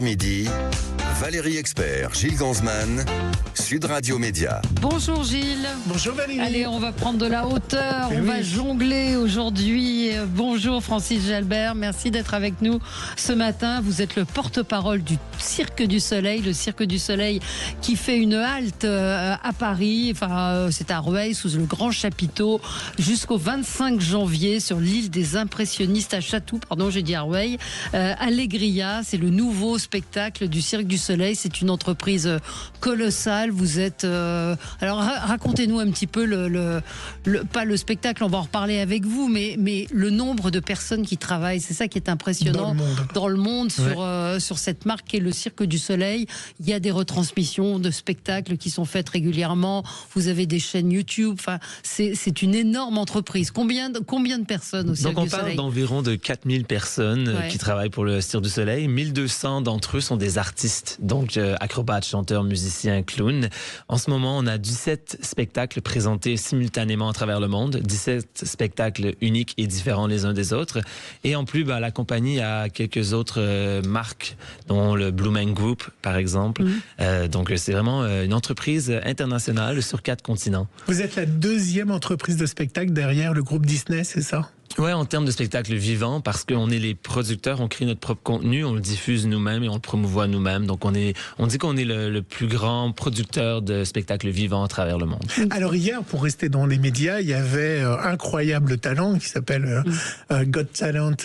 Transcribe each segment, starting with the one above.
Midi, Valérie Expert, Gilles Ganzmann, Sud Radio Média. Bonjour Gilles. Bonjour Valérie. Allez, on va prendre de la hauteur, Mais on oui. va jongler aujourd'hui. Bonjour Francis Jalbert, merci d'être avec nous ce matin. Vous êtes le porte-parole du Cirque du Soleil, le Cirque du Soleil qui fait une halte à Paris, c'est à Rueil, sous le Grand Chapiteau, jusqu'au 25 janvier sur l'île des Impressionnistes à Chatou, j'ai dit à Rueil. Allegria, c'est le nouveau spectacle du Cirque du Soleil, c'est une entreprise colossale. Vous êtes... alors racontez-nous un petit peu, pas le spectacle, on va en reparler avec vous, mais le nombre de personnes qui travaillent, c'est ça qui est impressionnant dans le monde sur cette marque qui est le Cirque du Soleil. Il y a des retransmissions de spectacles qui sont faites régulièrement, vous avez des chaînes YouTube, c'est une énorme entreprise. Combien de personnes au Cirque du Soleil? Donc on parle d'environ de 4000 personnes qui travaillent pour le Cirque du Soleil. 1200 d'entre eux sont des artistes, donc acrobates, chanteurs, musiciens, clowns. En ce moment, on a 17 spectacles présentés simultanément à travers le monde, 17 spectacles uniques et différents les uns des autres. Et en plus, la compagnie a quelques autres marques, dont le Blue Man Group, par exemple. Donc c'est vraiment une entreprise internationale sur 4 continents. Vous êtes la deuxième entreprise de spectacle derrière le groupe Disney, c'est ça? Ouais, en termes de spectacle vivant, parce qu'on est les producteurs, on crée notre propre contenu, on le diffuse nous-mêmes et on le promouvoit nous-mêmes. Donc on dit qu'on est le plus grand producteur de spectacles vivants à travers le monde. Alors hier, pour rester dans les médias, il y avait Incroyable Talent qui s'appelle Got Talent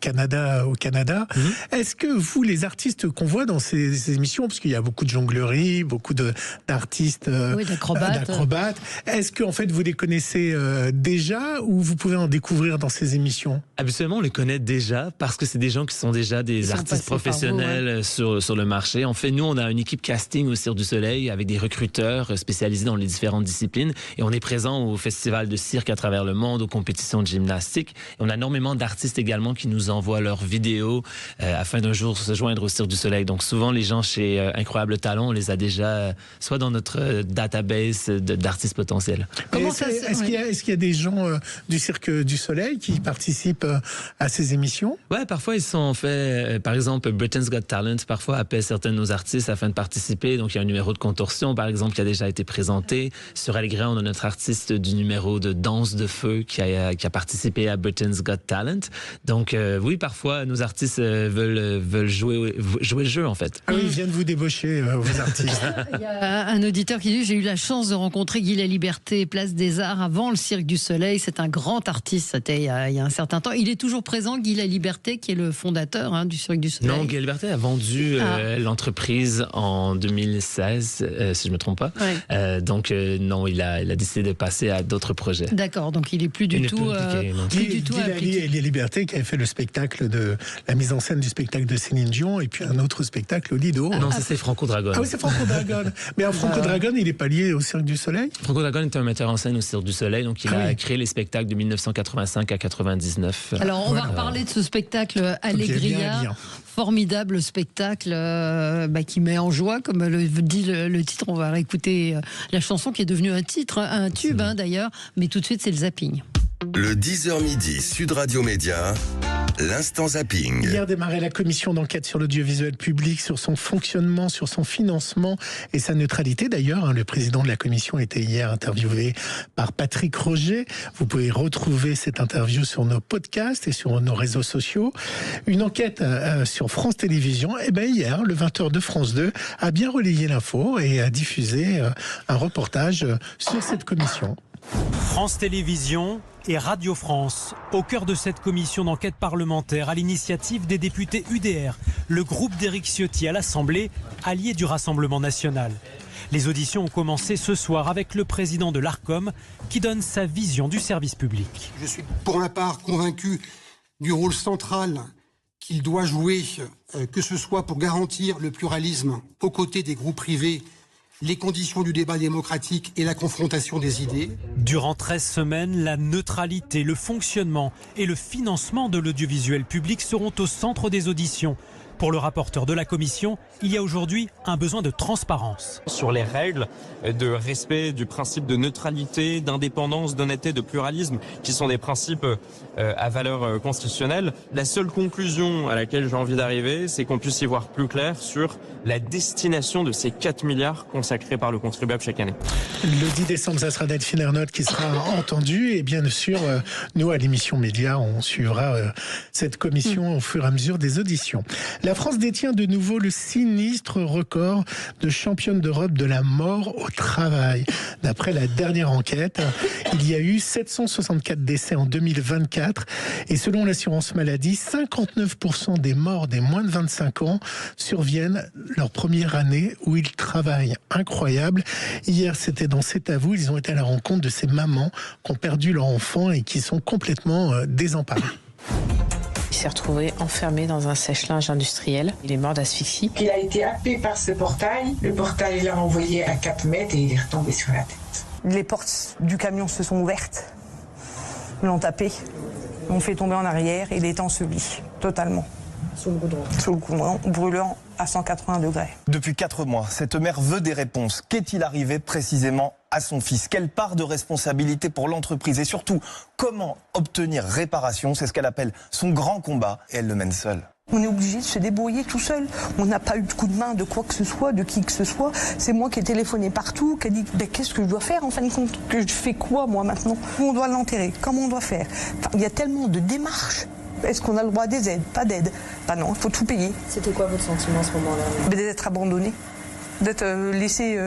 Canada au Canada. Est-ce que vous, les artistes qu'on voit dans ces émissions, parce qu'il y a beaucoup de jonglerie, beaucoup d'artistes, d'acrobates, est-ce que en fait vous les connaissez déjà ou vous pouvez en découvrir dans ces émissions? Habituellement, on les connaît déjà parce que c'est des gens qui sont déjà des artistes professionnels sur le marché. En fait, nous, on a une équipe casting au Cirque du Soleil avec des recruteurs spécialisés dans les différentes disciplines et on est présent au festival de cirque à travers le monde, aux compétitions de gymnastique. Et on a énormément d'artistes également qui nous envoient leurs vidéos afin d'un jour se joindre au Cirque du Soleil. Donc souvent, les gens chez Incroyable Talent, on les a déjà soit dans notre database d'artistes potentiels. Est-ce qu'il y a des gens du Cirque du Soleil qui participent à ces émissions? Ouais, parfois ils sont faits, par exemple, Britain's Got Talent, parfois appelle certains de nos artistes afin de participer. Donc il y a un numéro de contorsion, par exemple, qui a déjà été présenté. Sur Allegria, on a notre artiste du numéro de danse de feu qui a participé à Britain's Got Talent. Donc oui, parfois nos artistes veulent jouer le jeu en fait. Ah oui, ils viennent vous débaucher, vos artistes. Il y a un auditeur qui dit: j'ai eu la chance de rencontrer Guy Laliberté, Place des Arts, avant le Cirque du Soleil. C'est un grand artiste, c'était il y a un certain temps. Il est toujours présent, Guy Laliberté, qui est le fondateur du Cirque du Soleil. Non, Guy Laliberté a vendu l'entreprise en 2016, si je ne me trompe pas. Ouais. Donc non, il a décidé de passer à d'autres projets. D'accord, donc il n'est plus du tout Guy Laliberté qui avait fait le spectacle de la mise en scène du spectacle de Céline Dion et puis un autre spectacle au Lido. Non, ça c'est Franco Dragon. Ah oui, c'est Franco Dragon. Mais Franco Dragon, il n'est pas lié au Cirque du Soleil? Franco Dragon est un metteur en scène au Cirque du Soleil, donc il a créé les spectacles de 1985 à 99. Alors on va reparler de ce spectacle Allegria, formidable spectacle qui met en joie, comme le dit le titre. On va réécouter la chanson qui est devenue un tube d'ailleurs, mais tout de suite c'est le zapping. Le 10h midi, Sud Radio Média, l'instant zapping. Hier démarrait la commission d'enquête sur l'audiovisuel public, sur son fonctionnement, sur son financement et sa neutralité. D'ailleurs, le président de la commission était hier interviewé par Patrick Roger. Vous pouvez retrouver cette interview sur nos podcasts et sur nos réseaux sociaux. Une enquête sur France Télévisions. Et hier, le 20h de France 2 a bien relayé l'info et a diffusé un reportage sur cette commission. France Télévisions et Radio France, au cœur de cette commission d'enquête parlementaire à l'initiative des députés UDR, le groupe d'Éric Ciotti à l'Assemblée, allié du Rassemblement national. Les auditions ont commencé ce soir avec le président de l'Arcom qui donne sa vision du service public. Je suis pour ma part convaincu du rôle central qu'il doit jouer, que ce soit pour garantir le pluralisme aux côtés des groupes privés, les conditions du débat démocratique et la confrontation des idées. Durant 13 semaines, la neutralité, le fonctionnement et le financement de l'audiovisuel public seront au centre des auditions. Pour le rapporteur de la commission, il y a aujourd'hui un besoin de transparence. Sur les règles de respect du principe de neutralité, d'indépendance, d'honnêteté, de pluralisme, qui sont des principes à valeur constitutionnelle, la seule conclusion à laquelle j'ai envie d'arriver, c'est qu'on puisse y voir plus clair sur la destination de ces 4 milliards consacrés par le contribuable chaque année. Le 10 décembre, ça sera Delphine Ernotte qui sera entendue. Et bien sûr, nous, à l'émission Média, on suivra cette commission au fur et à mesure des auditions. La France détient de nouveau le sinistre record de championne d'Europe de la mort au travail. D'après la dernière enquête, il y a eu 764 décès en 2024. Et selon l'assurance maladie, 59% des morts des moins de 25 ans surviennent leur première année où ils travaillent. Incroyable. Hier, c'était dans C'est à vous. Ils ont été à la rencontre de ces mamans qui ont perdu leur enfant et qui sont complètement désemparées. Il s'est retrouvé enfermé dans un sèche-linge industriel. Il est mort d'asphyxie. Il a été happé par ce portail. Le portail l'a envoyé à 4 mètres et il est retombé sur la tête. Les portes du camion se sont ouvertes. Ils l'ont tapé. L'ont fait tomber en arrière et il est enseveli totalement. Sous le goudron. Sous le goudron, brûlant à 180 degrés. Depuis 4 mois, cette mère veut des réponses. Qu'est-il arrivé précisément à son fils? Quelle part de responsabilité pour l'entreprise? Et surtout, comment obtenir réparation? C'est ce qu'elle appelle son grand combat et elle le mène seule. On est obligé de se débrouiller tout seul. On n'a pas eu de coup de main de quoi que ce soit, de qui que ce soit. C'est moi qui ai téléphoné partout, qui a dit qu'est-ce que je dois faire en fin de compte? Que je fais quoi moi maintenant? Où on doit l'enterrer? Comment on doit faire? Enfin, il y a tellement de démarches. Est-ce qu'on a le droit à des aides? Pas d'aide. Bah non, il faut tout payer. C'était quoi votre sentiment à ce moment-là? D'être abandonné, d'être laissé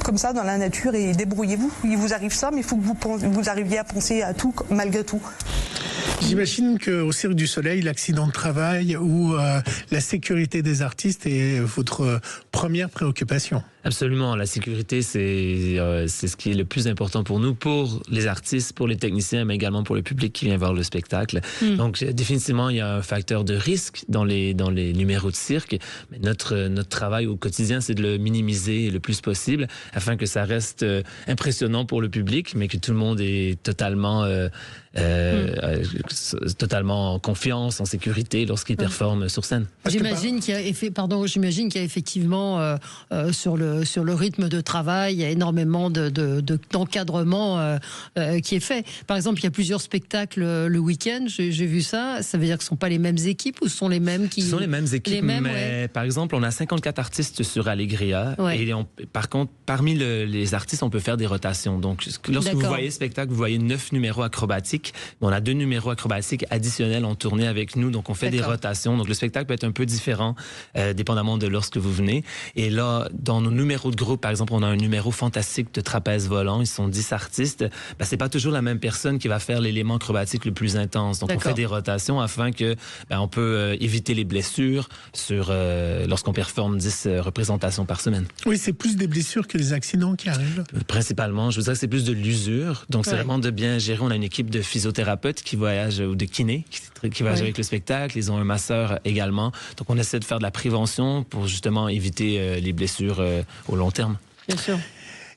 comme ça dans la nature et débrouillez-vous. Il vous arrive ça, mais il faut que vous arriviez à penser à tout malgré tout. J'imagine qu'au Cirque du Soleil, l'accident de travail ou la sécurité des artistes est votre première préoccupation. Absolument. La sécurité, c'est ce qui est le plus important pour nous, pour les artistes, pour les techniciens, mais également pour le public qui vient voir le spectacle. Donc, définitivement, il y a un facteur de risque dans les numéros de cirque. Mais notre travail au quotidien, c'est de le minimiser le plus possible afin que ça reste impressionnant pour le public, mais que tout le monde est totalement en confiance, en sécurité lorsqu'il performe sur scène. J'imagine qu'il y a effectivement sur le rythme de travail, il y a énormément d'encadrement qui est fait. Par exemple, il y a plusieurs spectacles le week-end, j'ai vu ça. Ça veut dire que ce ne sont pas les mêmes équipes ou ce sont les mêmes qui... Ce sont les mêmes équipes, mais par exemple, on a 54 artistes sur Allegria. Ouais. Et par contre, parmi les artistes, on peut faire des rotations. Donc, lorsque vous voyez le spectacle, vous voyez 9 numéros acrobatiques. On a 2 numéros acrobatiques additionnels en tournée avec nous. Donc, on fait des rotations. Donc, le spectacle peut être un peu différent, dépendamment de lorsque vous venez. Et là, dans nos numéros de groupe, par exemple, on a un numéro fantastique de trapèze volant. Ils sont 10 artistes. C'est pas toujours la même personne qui va faire l'élément acrobatique le plus intense. Donc, on fait des rotations afin que on peut éviter les blessures lorsqu'on performe 10 représentations par semaine. Oui, c'est plus des blessures que des accidents qui arrivent. Principalement, je vous dirais que c'est plus de l'usure. Donc, c'est vraiment de bien gérer. On a une équipe de physiothérapeutes qui voyagent ou de kinés qui voyagent avec le spectacle. Ils ont un masseur également. Donc, on essaie de faire de la prévention pour justement éviter les blessures au long terme. Bien sûr.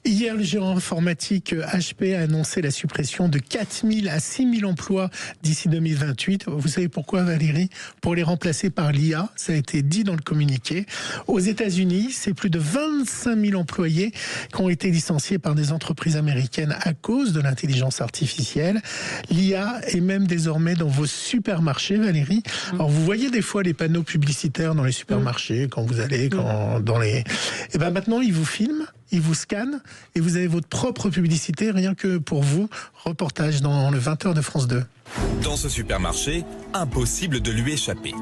Hier, le géant informatique HP a annoncé la suppression de 4 000 à 6 000 emplois d'ici 2028. Vous savez pourquoi, Valérie? Pour les remplacer par l'IA, ça a été dit dans le communiqué. Aux États-Unis, c'est plus de 25 000 employés qui ont été licenciés par des entreprises américaines à cause de l'intelligence artificielle. L'IA est même désormais dans vos supermarchés, Valérie. Alors, vous voyez des fois les panneaux publicitaires dans les supermarchés, quand vous allez, Et ben maintenant, ils vous filment. Ils vous scannent et vous avez votre propre publicité, rien que pour vous. Reportage dans le 20h de France 2. Dans ce supermarché, impossible de lui échapper.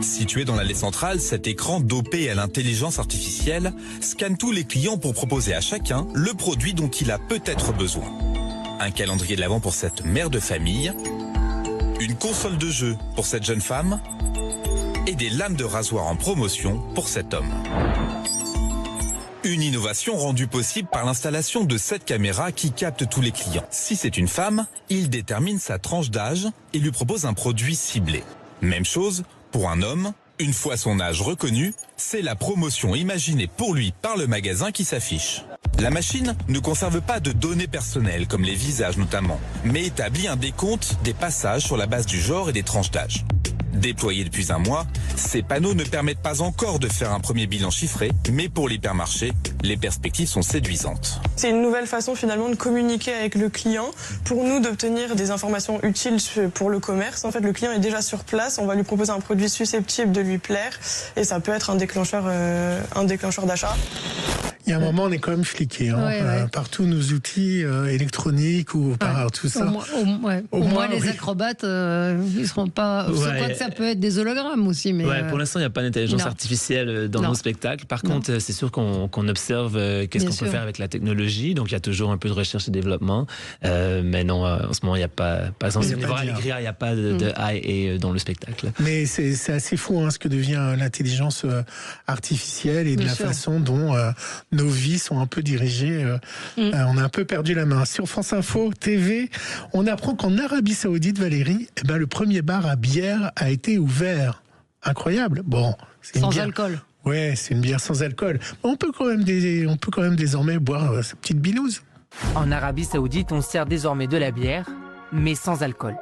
Situé dans l'allée centrale, cet écran dopé à l'intelligence artificielle scanne tous les clients pour proposer à chacun le produit dont il a peut-être besoin. Un calendrier de l'Avent pour cette mère de famille, une console de jeu pour cette jeune femme et des lames de rasoir en promotion pour cet homme. Une innovation rendue possible par l'installation de cette caméra qui capte tous les clients. Si c'est une femme, il détermine sa tranche d'âge et lui propose un produit ciblé. Même chose pour un homme. Une fois son âge reconnu, c'est la promotion imaginée pour lui par le magasin qui s'affiche. La machine ne conserve pas de données personnelles, comme les visages notamment, mais établit un décompte des passages sur la base du genre et des tranches d'âge. Déployés depuis un mois, ces panneaux ne permettent pas encore de faire un premier bilan chiffré, mais pour l'hypermarché, les perspectives sont séduisantes. C'est une nouvelle façon finalement de communiquer avec le client, pour nous d'obtenir des informations utiles pour le commerce. En fait, le client est déjà sur place, on va lui proposer un produit susceptible de lui plaire et ça peut être un déclencheur d'achat. Il y a un moment, on est quand même fliqué par tous nos outils électroniques ou par tout ça. Au moins, les acrobates, ils seront pas. Je crois que ça peut être des hologrammes aussi. Mais pour l'instant, il n'y a pas d'intelligence artificielle dans nos spectacles. Par contre, c'est sûr qu'on observe qu'est-ce qu'on peut faire avec la technologie. Donc, il y a toujours un peu de recherche et développement. Mais non, en ce moment, il n'y a pas essentiellement. Voir Allegria, il n'y a pas de IA dans le spectacle. Mais c'est assez fou ce que devient l'intelligence artificielle et de la façon dont nos vies sont un peu dirigées. On a un peu perdu la main. Sur France Info TV, on apprend qu'en Arabie Saoudite, Valérie, le premier bar à bière a été ouvert. Incroyable. Bon, sans alcool. Ouais, c'est une bière sans alcool. On peut quand même désormais boire sa petite binouse. En Arabie Saoudite, on sert désormais de la bière, mais sans alcool.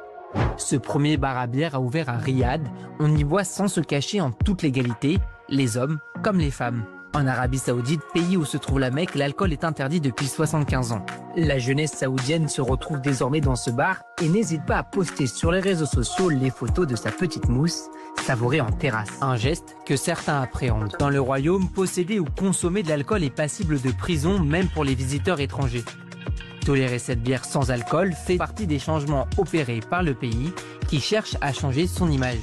Ce premier bar à bière a ouvert à Riyad. On y boit sans se cacher en toute légalité, les hommes comme les femmes. En Arabie Saoudite, pays où se trouve la Mecque, l'alcool est interdit depuis 75 ans. La jeunesse saoudienne se retrouve désormais dans ce bar et n'hésite pas à poster sur les réseaux sociaux les photos de sa petite mousse, savourée en terrasse. Un geste que certains appréhendent. Dans le royaume, posséder ou consommer de l'alcool est passible de prison, même pour les visiteurs étrangers. Tolérer cette bière sans alcool fait partie des changements opérés par le pays qui cherche à changer son image.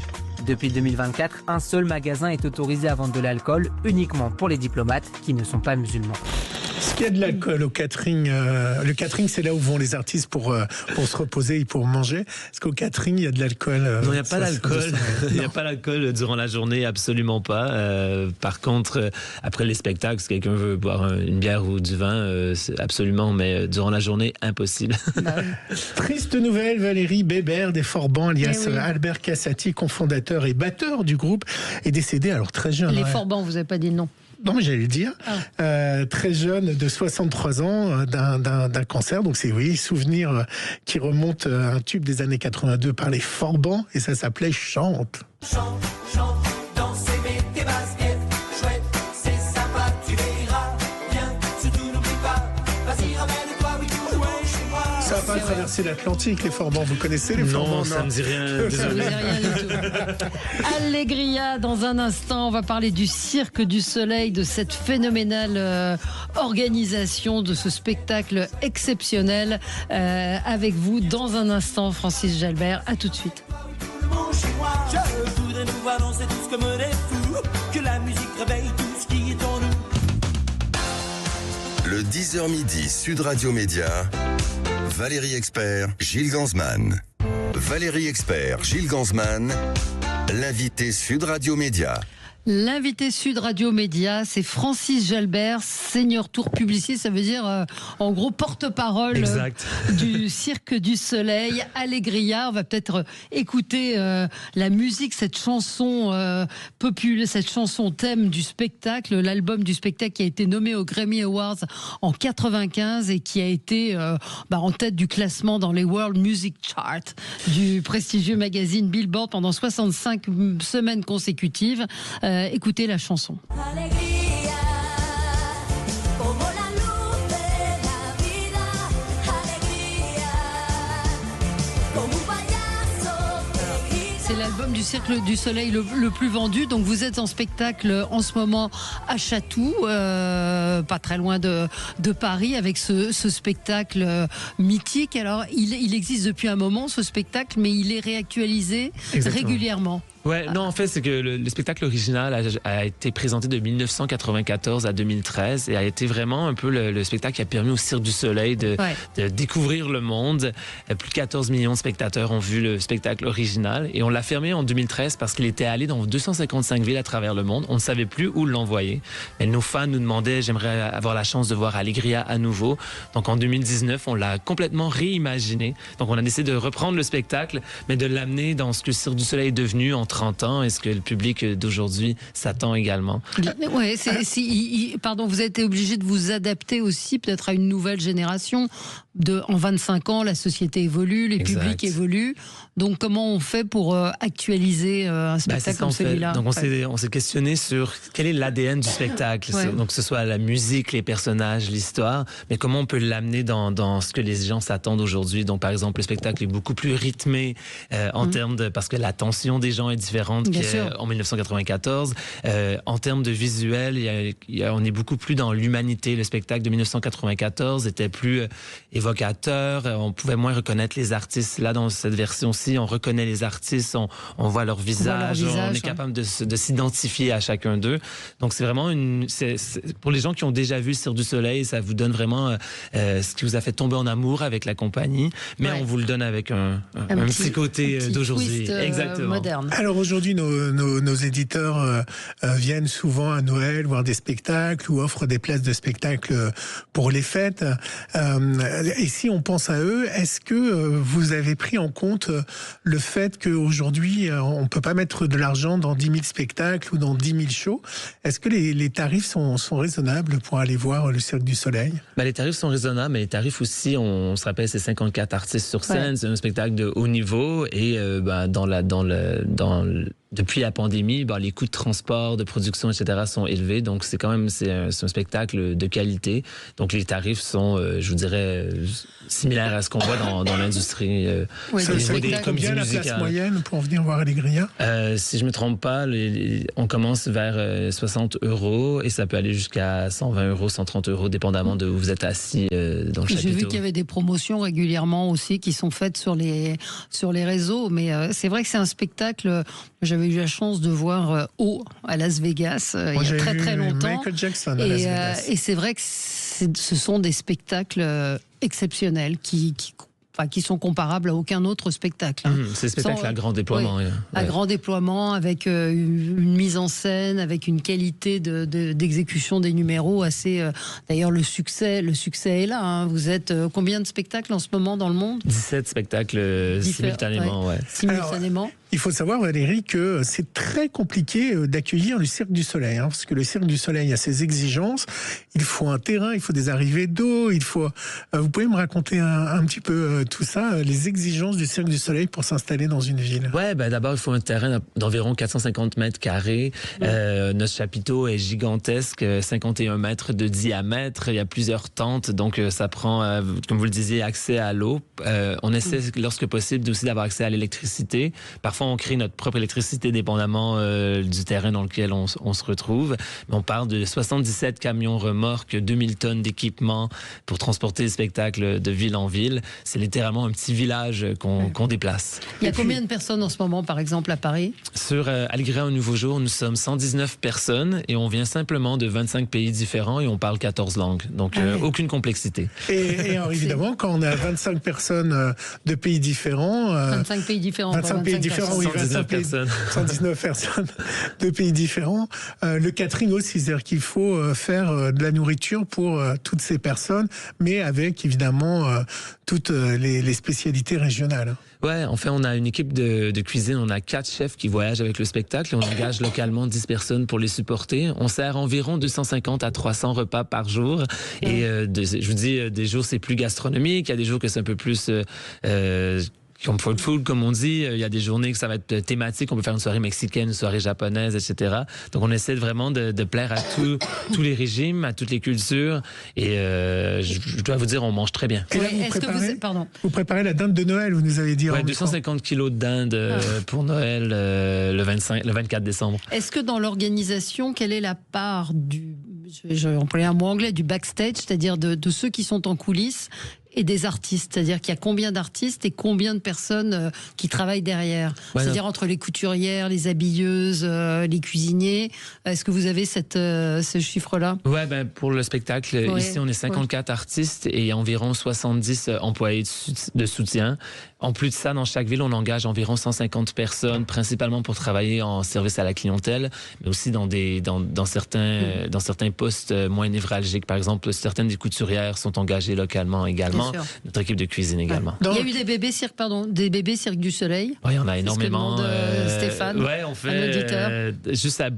Depuis 2024, un seul magasin est autorisé à vendre de l'alcool uniquement pour les diplomates qui ne sont pas musulmans. Est-ce qu'il y a de l'alcool au catering? Le catering, c'est là où vont les artistes pour se reposer et pour manger. Est-ce qu'au catering, il y a de l'alcool? Non, il n'y a pas d'alcool. Il n'y a pas d'alcool durant la journée, absolument pas. Par contre, après les spectacles, si quelqu'un veut boire une bière ou du vin, c'est absolument, mais durant la journée, impossible. Triste nouvelle, Valérie Bébert des Forbans, alias Albert Cassati, cofondateur et batteur du groupe, est décédé alors très jeune. Les Forbans, vous n'avez pas dit le nom. Non, mais j'allais le dire. Très jeune, de 63 ans, d'un cancer. Donc c'est, souvenir qui remonte à un tube des années 82 par les Forbans. Et ça s'appelait Chante. Chante, chante, danser, mets tes baskets. Chouette, c'est sympa, tu verras. Bien, surtout n'oublie pas. Vas-y, ramène-toi, oui, chez moi. Ça n'a pas traversé l'Atlantique, les Forbans. Vous connaissez les Forbans? Non, ça ne me dit rien. Ça ne me dit rien du tout. Allegria, dans un instant, on va parler du Cirque du Soleil, de cette phénoménale organisation, de ce spectacle exceptionnel. Avec vous, dans un instant, Francis Jalbert. À tout de suite. Je voudrais nous voir danser tous comme des fous, que la musique réveille tout ce qui est en nous. Le 10h midi, Sud Radio Média, Valérie Expert, Gilles Gansman. Valérie Expert, Gilles Gansman, l'invité Sud Radio Média. L'invité Sud Radio Média, c'est Francis Jalbert, senior tour publiciste, ça veut dire en gros porte-parole du Cirque du Soleil, Allegria. On va peut-être écouter la musique, cette chanson populaire, cette chanson thème du spectacle, l'album du spectacle qui a été nommé aux Grammy Awards en 95 et qui a été en tête du classement dans les World Music Charts du prestigieux magazine Billboard pendant 65 semaines consécutives. Écoutez la chanson. C'est l'album du Cirque du Soleil le plus vendu. Donc vous êtes en spectacle en ce moment à Chatou, pas très loin de Paris, avec ce spectacle mythique. Alors il existe depuis un moment ce spectacle, mais il est réactualisé régulièrement. Ouais, non, en fait, c'est que le spectacle original a été présenté de 1994 à 2013 et a été vraiment un peu le spectacle qui a permis au Cirque du Soleil de découvrir le monde. Plus de 14 millions de spectateurs ont vu le spectacle original et on l'a fermé en 2013 parce qu'il était allé dans 255 villes à travers le monde. On ne savait plus où l'envoyer. Mais nos fans nous demandaient, j'aimerais avoir la chance de voir Allegria à nouveau. Donc en 2019, on l'a complètement réimaginé. Donc on a décidé de reprendre le spectacle, mais de l'amener dans ce que le Cirque du Soleil est devenu en 30 ans et ce que le public d'aujourd'hui s'attend également. Ouais, pardon, vous avez été obligé de vous adapter aussi peut-être à une nouvelle génération. en 25 ans, la société évolue, les Exact. publics évoluent. Donc, comment on fait pour actualiser un spectacle comme celui-là? Donc, on s'est questionné sur quel est l'ADN du spectacle. Ouais. Donc, que ce soit la musique, les personnages, l'histoire, mais comment on peut l'amener dans ce que les gens s'attendent aujourd'hui. Donc, par exemple, le spectacle est beaucoup plus rythmé en termes de... Parce que l'attention des gens est différente qu'en 1994. En termes de visuel, on est beaucoup plus dans l'humanité. Le spectacle de 1994 était plus évocateur. On pouvait moins reconnaître les artistes. Là, dans cette version-ci, on reconnaît les artistes, on voit leur visage, on est capable de s'identifier à chacun d'eux. Donc, c'est vraiment pour les gens qui ont déjà vu Cirque du Soleil, ça vous donne vraiment ce qui vous a fait tomber en amour avec la compagnie, mais on vous le donne avec un petit côté d'aujourd'hui. Exactement. Moderne. Alors aujourd'hui, nos éditeurs viennent souvent à Noël voir des spectacles ou offrent des places de spectacle pour les fêtes. Et si on pense à eux, est-ce que vous avez pris en compte le fait qu'aujourd'hui, on ne peut pas mettre de l'argent dans 10 000 spectacles ou dans 10 000 shows? Est-ce que les tarifs sont raisonnables pour aller voir le Cirque du Soleil? Les tarifs sont raisonnables, mais les tarifs aussi, on se rappelle, c'est 54 artistes sur scène, c'est un spectacle de haut niveau et depuis la pandémie, les coûts de transport, de production, etc. sont élevés. Donc, c'est quand même un spectacle de qualité. Donc, les tarifs sont, je vous dirais, similaires à ce qu'on voit dans l'industrie. C'est combien la place moyenne pour venir voir Allegria? Si je ne me trompe pas, on commence vers 60 € et ça peut aller jusqu'à 120 €, 130 €, dépendamment de où vous êtes assis dans le chapiteau. J'ai vu qu'il y avait des promotions régulièrement aussi qui sont faites sur les réseaux. Mais c'est vrai que c'est un spectacle... J'avais eu la chance de voir à Las Vegas il y a très très longtemps. Michael Jackson à Las Vegas. Et c'est vrai que ce sont des spectacles exceptionnels qui sont comparables à aucun autre spectacle. C'est des spectacles à grand déploiement. Oui, à grand déploiement, avec une mise en scène, avec une qualité d'exécution des numéros assez... D'ailleurs, le succès est là. Hein. Vous êtes combien de spectacles en ce moment dans le monde? 17 spectacles simultanément. Simultanément. Alors, il faut savoir, Valérie, que c'est très compliqué d'accueillir le Cirque du Soleil, parce que le Cirque du Soleil a ses exigences. Il faut un terrain, il faut des arrivées d'eau, vous pouvez me raconter un petit peu tout ça, les exigences du Cirque du Soleil pour s'installer dans une ville? D'abord, il faut un terrain d'environ 450 mètres carrés. Notre chapiteau est gigantesque, 51 mètres de diamètre. Il y a plusieurs tentes, donc ça prend, comme vous le disiez, accès à l'eau. On essaie, lorsque possible, aussi d'avoir accès à l'électricité. Parfois, on crée notre propre électricité dépendamment du terrain dans lequel on se retrouve. Mais on parle de 77 camions remorques, 2000 tonnes d'équipement pour transporter les spectacles de ville en ville. C'est littéralement un petit village qu'on déplace. Il y a combien de personnes en ce moment, par exemple, à Paris? Sur Allegria au Nouveau Jour, nous sommes 119 personnes et on vient simplement de 25 pays différents et on parle 14 langues. Donc, aucune complexité. Et alors, évidemment, quand on a 25 personnes de pays différents... 25 pays différents. 25 pays différents. Oui, 119 personnes. 119 personnes de pays différents. Le catering aussi, c'est-à-dire qu'il faut faire de la nourriture pour toutes ces personnes, mais avec évidemment toutes les spécialités régionales. Ouais, en fait, on a une équipe de cuisine, on a 4 chefs qui voyagent avec le spectacle et on engage localement 10 personnes pour les supporter. On sert environ 250 à 300 repas par jour et je vous dis, des jours c'est plus gastronomique, il y a des jours que c'est un peu plus... comfort food, comme on dit. Il y a des journées que ça va être thématique. On peut faire une soirée mexicaine, une soirée japonaise, etc. Donc, on essaie vraiment de plaire à tous les régimes, à toutes les cultures. Et je dois vous dire, on mange très bien. Et là, vous préparez la dinde de Noël, vous nous avez dit. 250 kilos de dinde pour Noël le 24 décembre. Est-ce que dans l'organisation, quelle est la part je vais employer un mot anglais, du backstage, c'est-à-dire de ceux qui sont en coulisses et des artistes, c'est-à-dire qu'il y a combien d'artistes et combien de personnes qui travaillent derrière, c'est-à-dire entre les couturières, les habilleuses, les cuisiniers. Est-ce que vous avez ce chiffre-là? Pour le spectacle, ici on est 54 artistes et environ 70 employés de soutien. En plus de ça, dans chaque ville, on engage environ 150 personnes, principalement pour travailler en service à la clientèle, mais aussi dans certains postes moins névralgiques. Par exemple, certaines des couturières sont engagées localement également. Notre équipe de cuisine également. Il y a eu des bébés Cirque du Soleil. Oui, il y en a énormément. Stéphane, on fait.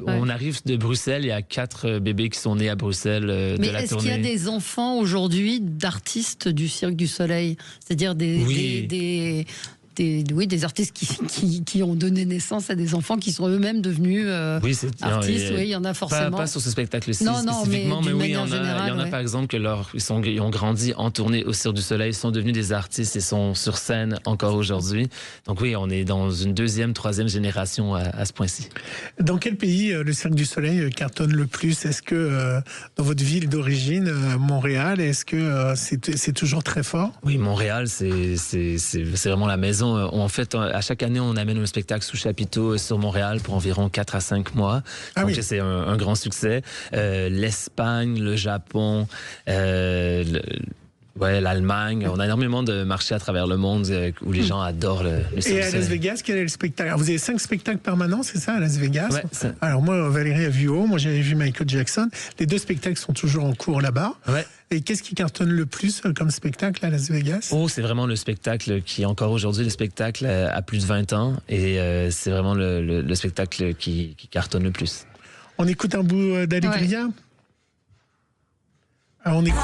On arrive de Bruxelles, il y a 4 bébés qui sont nés à Bruxelles de la tournée. Mais est-ce qu'il y a des enfants aujourd'hui d'artistes du Cirque du Soleil? C'est-à-dire des artistes qui ont donné naissance à des enfants qui sont eux-mêmes devenus artistes. Oui, il y en a forcément. Pas sur ce spectacle-ci spécifiquement, mais oui, il y en a par exemple ils ont grandi en tournée au Cirque du Soleil, sont devenus des artistes et sont sur scène encore aujourd'hui. Donc oui, on est dans une 2e, 3e génération à ce point-ci. Dans quel pays le Cirque du Soleil cartonne le plus? Est-ce que dans votre ville d'origine, Montréal, est-ce que c'est toujours très fort? Oui, Montréal, c'est vraiment la maison. En fait, à chaque année, on amène un spectacle sous chapiteau sur Montréal pour environ 4 à 5 mois. Donc, c'est un grand succès. L'Espagne, le Japon, l'Allemagne. On a énormément de marchés à travers le monde où les gens adorent le Cirque. Et à Las Vegas, quel est le spectacle? Alors, vous avez 5 spectacles permanents, c'est ça, à Las Vegas? Ouais, alors moi, Valérie a vu moi j'avais vu Michael Jackson. Les 2 spectacles sont toujours en cours là-bas. Ouais. Et qu'est-ce qui cartonne le plus comme spectacle à Las Vegas? C'est vraiment le spectacle qui, encore aujourd'hui, le spectacle a plus de 20 ans. Et c'est vraiment le spectacle qui cartonne le plus. On écoute un bout d'Alegria? Alors, on écoute...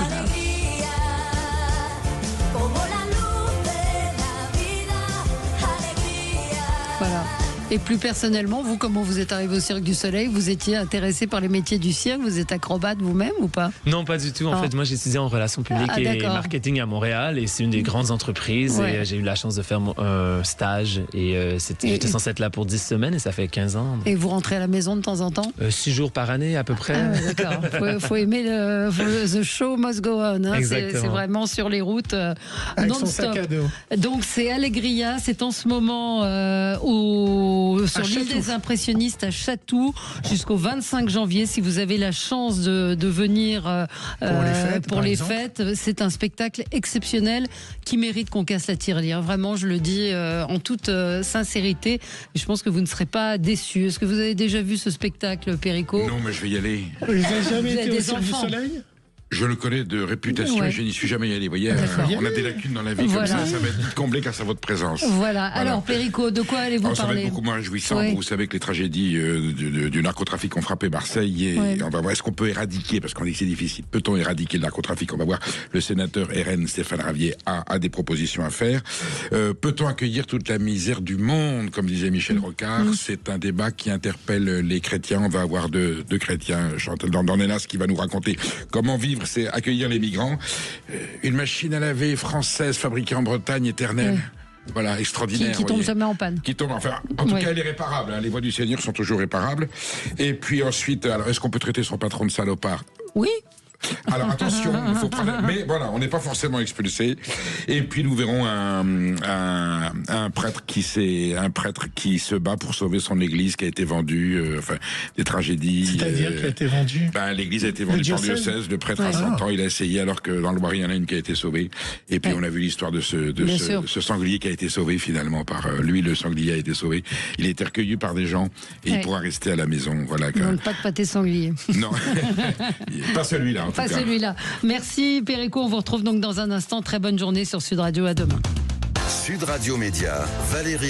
Voilà. Et plus personnellement, vous, comment vous êtes arrivé au Cirque du Soleil? Vous étiez intéressé par les métiers du cirque? Vous êtes acrobate vous-même ou pas? Non, pas du tout. En fait, moi, j'ai étudié en relations publiques et marketing à Montréal. Et c'est une des grandes entreprises. Et j'ai eu la chance de faire un stage. Et j'étais censé être là pour 10 semaines et ça fait 15 ans. Et vous rentrez à la maison de temps en temps? 6 jours par année, à peu près. D'accord. Faut aimer the show must go on. Hein. C'est vraiment sur les routes non-stop. Donc, c'est Alegria. C'est en ce moment sur l'île des Impressionnistes à Chatou jusqu'au 25 janvier. Si vous avez la chance de venir pour les fêtes, c'est un spectacle exceptionnel qui mérite qu'on casse la tirelire. Vraiment, je le dis en toute sincérité. Et je pense que vous ne serez pas déçus. Est-ce que vous avez déjà vu ce spectacle, Perico? Non, mais je vais y aller. Vous n'avez jamais été au Cirque du Soleil? Je le connais de réputation et je n'y suis jamais allé. Vous voyez, on a des lacunes dans la vie comme ça va être vite comblé grâce à votre présence. Voilà. Alors, Perico, de quoi allez-vous parler? Ça va être beaucoup moins réjouissant. Vous savez que les tragédies du narcotrafic ont frappé Marseille et on va voir, est-ce qu'on peut éradiquer, parce qu'on dit que c'est difficile, peut-on éradiquer le narcotrafic? On va voir, le sénateur RN Stéphane Ravier a des propositions à faire. Peut-on accueillir toute la misère du monde, comme disait Michel Rocard? C'est un débat qui interpelle les chrétiens. On va avoir deux chrétiens, Chantal Dornelas, qui va nous raconter comment vivre, c'est accueillir les migrants. Une machine à laver française fabriquée en Bretagne, éternelle. Voilà, extraordinaire. Qui tombe jamais en panne. Qui tombe, enfin, en tout cas, elle est réparable. Hein. Les voies du Seigneur sont toujours réparables. Et puis ensuite, alors, est-ce qu'on peut traiter son patron de salopard? Oui. Alors attention, il faut prendre... mais voilà, on n'est pas forcément expulsé. Et puis nous verrons un prêtre qui se bat pour sauver son église qui a été vendue, des tragédies. C'est-à-dire qui a été vendue? L'église a été vendue par le diocèse. Le prêtre a 100 ans, il a essayé alors que dans le Loiret, il y en a une qui a été sauvée. Et puis on a vu l'histoire de ce sanglier qui a été sauvé finalement par lui. Le sanglier a été sauvé. Il a été recueilli par des gens et il pourra rester à la maison. Voilà. Non, pas de pâté sanglier. Non, pas celui-là. Pas celui-là. Merci Perico, on vous retrouve donc dans un instant. Très bonne journée sur Sud Radio, à demain. Sud Radio Média, Valérie